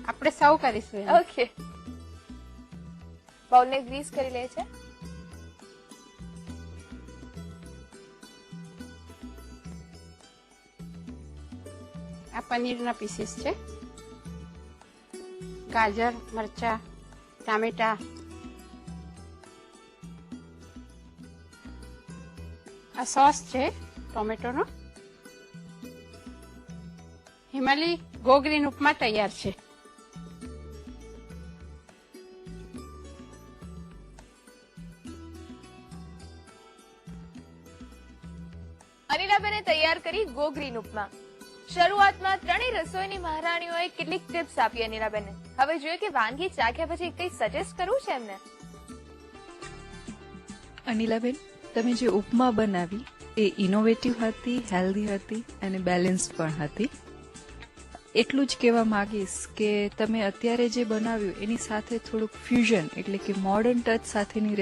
આપણે સર્વ કરીશું એને. ઓકે, બાઉલને ગ્રીસ કરી લે છે. આ પનીરના પીસીસ છે. ગાજર, મરચા, ટામેટા, આ સોસ છે ટોમેટોનો. હિમાલી ગો ગ્રીન ઉપમા તૈયાર છે. અનિલાબેને તૈયાર કરી ગો ગ્રીન ઉપમા. શરૂઆતમાં ત્રણેય રસોઈની મહારાણીઓએ કેટલીક ટિપ્સ આપી અનિલાબેને. હવે જોઈએ કે વાનગી ચાખ્યા પછી કઈ સજેસ્ટ કરવું છે એમને. અનિલાબેન, તમે જે ઉપમા બનાવી એ ઇનોવેટિવ હતી, હેલ્ધી હતી અને બેલેન્સ્ડ પણ હતી. એટલું જ કહેવા માંગીશ કે તમે અત્યારે જે બનાવ્યું એની સાથે થોડુંક ફ્યુઝન એટલે કે મોડર્ન ટચ સાથેની